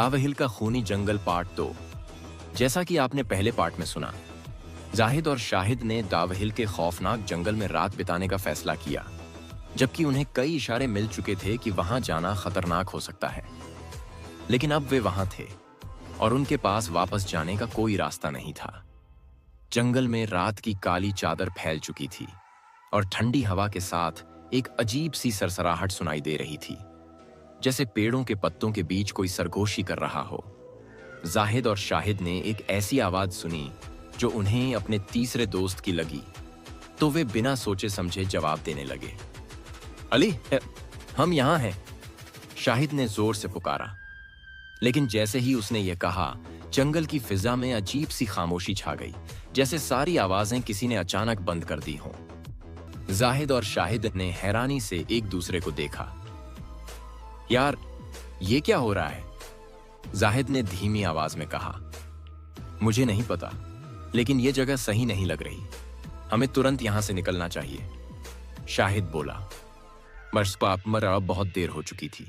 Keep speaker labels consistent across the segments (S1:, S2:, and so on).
S1: दावहिल का खूनी जंगल पार्ट 2। जैसा कि आपने पहले पार्ट में सुना, जाहिद और शाहिद ने दावहिल के खौफनाक जंगल में रात बिताने का फैसला किया, जबकि उन्हें कई इशारे मिल चुके थे कि वहां जाना खतरनाक हो सकता है। लेकिन अब वे वहां थे और उनके पास वापस जाने का कोई रास्ता नहीं था। जंगल में रात की काली चादर फैल चुकी थी और ठंडी हवा के साथ एक अजीब सी सरसराहट सुनाई दे रही थी, जैसे पेड़ों के पत्तों के बीच कोई सरगोशी कर रहा हो। जाहिद और शाहिद ने एक ऐसी आवाज सुनी जो उन्हें अपने तीसरे दोस्त की लगी, तो वे बिना सोचे समझे जवाब देने लगे। अली, हम यहां हैं, शाहिद ने जोर से पुकारा। लेकिन जैसे ही उसने ये कहा, जंगल की फिजा में अजीब सी खामोशी छा गई, जैसे सारी आवाजें किसी ने अचानक बंद कर दी हों। जाहिद और शाहिद ने हैरानी से एक दूसरे को देखा। यार, ये क्या हो रहा है? जाहिद ने धीमी आवाज में कहा। मुझे नहीं पता, लेकिन ये जगह सही नहीं लग रही। हमें तुरंत यहां से निकलना चाहिए, शाहिद बोला। मगर अब बहुत देर हो चुकी थी।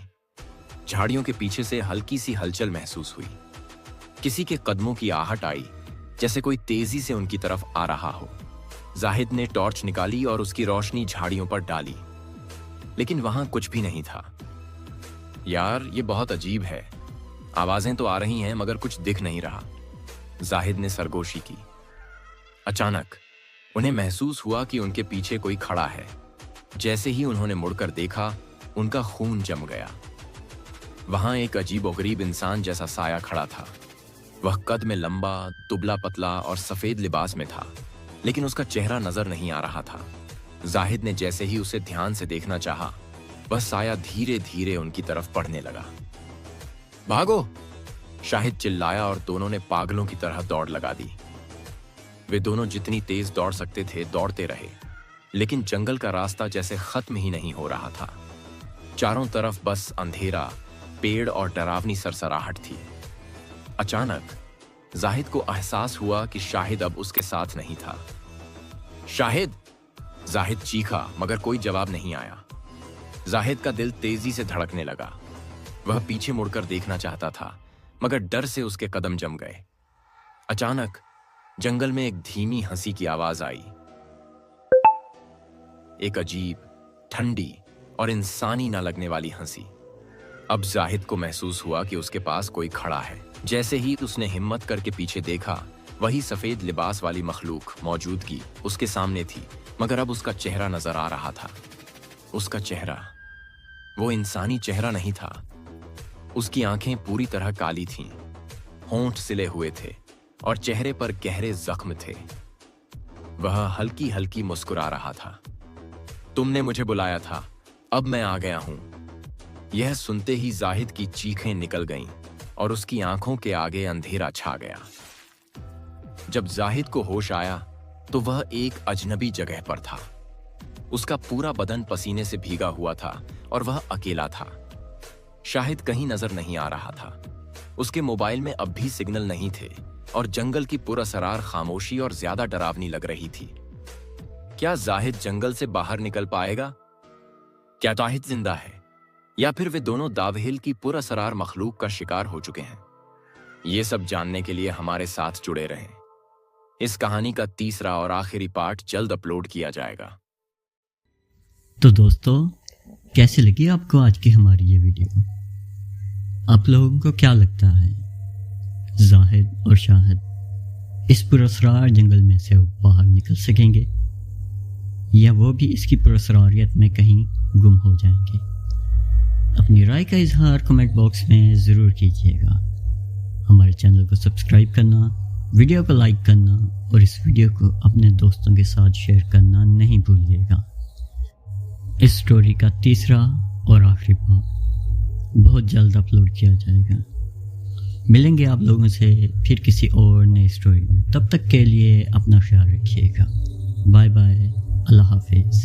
S1: झाड़ियों के पीछे से हल्की सी हलचल महसूस हुई। किसी के कदमों की आहट आई, जैसे कोई तेजी से उनकी तरफ आ रहा हो। जाहिद ने टॉर्च निकाली और उसकी रोशनी झाड़ियों पर डाली, लेकिन वहां कुछ भी नहीं था। यार, ये बहुत अजीब है। आवाजें तो आ रही हैं मगर कुछ दिख नहीं रहा, जाहिद ने सरगोशी की। अचानक उन्हें महसूस हुआ कि उनके पीछे कोई खड़ा है। जैसे ही उन्होंने मुड़कर देखा, उनका खून जम गया। वहां एक अजीबोगरीब इंसान जैसा साया खड़ा था। वह कद में लंबा, दुबला पतला और सफेद लिबास में था, लेकिन उसका चेहरा नजर नहीं आ रहा था। जाहिद ने जैसे ही उसे ध्यान से देखना चाहा, वह साया धीरे धीरे उनकी तरफ बढ़ने लगा। भागो! शाहिद चिल्लाया और दोनों ने पागलों की तरह दौड़ लगा दी। वे दोनों जितनी तेज दौड़ सकते थे दौड़ते रहे, लेकिन जंगल का रास्ता जैसे खत्म ही नहीं हो रहा था। चारों तरफ बस अंधेरा, पेड़ और डरावनी सरसराहट थी। अचानक जाहिद को एहसास हुआ कि शाहिद अब उसके साथ नहीं था। शाहिद! जाहिद चीखा, मगर कोई जवाब नहीं आया। जाहिद का दिल तेजी से धड़कने लगा। वह पीछे मुड़कर देखना चाहता था, मगर डर से उसके कदम जम गए। अचानक जंगल में एक धीमी हंसी की आवाज आई। एक अजीब, ठंडी और इंसानी न लगने वाली हंसी। अब जाहिद को महसूस हुआ कि उसके पास कोई खड़ा है। जैसे ही उसने हिम्मत करके पीछे देखा, वही सफेद लिबास वाली मखलूक मौजूदगी उसके सामने थी, मगर अब उसका चेहरा नजर आ रहा था। उसका चेहरा वो इंसानी चेहरा नहीं था। उसकी आंखें पूरी तरह काली थीं, होंठ सिले हुए थे और चेहरे पर गहरे जख्म थे। वह हल्की हल्की मुस्कुरा रहा था। तुमने मुझे बुलाया था, अब मैं आ गया हूं। यह सुनते ही जाहिद की चीखें निकल गईं और उसकी आंखों के आगे अंधेरा छा गया। जब जाहिद को होश आया, तो वह एक अजनबी जगह पर था। उसका पूरा बदन पसीने से भीगा हुआ था और वह अकेला था। शाहिद कहीं नजर नहीं आ रहा था। उसके मोबाइल में अब भी सिग्नल नहीं थे और जंगल की पुरअसरार खामोशी और ज्यादा डरावनी लग रही थी। क्या जाहिद जंगल से बाहर निकल पाएगा? क्या जाहिद जिंदा है, या फिर वे दोनों दावहिल की पुरअसरार मखलूक का शिकार हो चुके हैं? ये सब जानने के लिए हमारे साथ जुड़े रहें। इस कहानी का तीसरा और आखिरी पार्ट जल्द अपलोड किया जाएगा।
S2: तो दोस्तों, कैसी लगी आपको आज की हमारी ये वीडियो? आप लोगों को क्या लगता है, जाहिद और शाहिद इस पुरअसरार जंगल में से बाहर निकल सकेंगे, या वो भी इसकी पुरअसरारियत में कहीं गुम हो जाएंगे? अपनी राय का इजहार कमेंट बॉक्स में ज़रूर कीजिएगा। हमारे चैनल को सब्सक्राइब करना, वीडियो को लाइक करना और इस वीडियो को अपने दोस्तों के साथ शेयर करना नहीं भूलिएगा। इस स्टोरी का तीसरा और आखिरी पार्ट बहुत जल्द अपलोड किया जाएगा। मिलेंगे आप लोगों से फिर किसी और नई स्टोरी में। तब तक के लिए अपना ख्याल रखिएगा। बाय बाय, अल्लाह हाफिज़।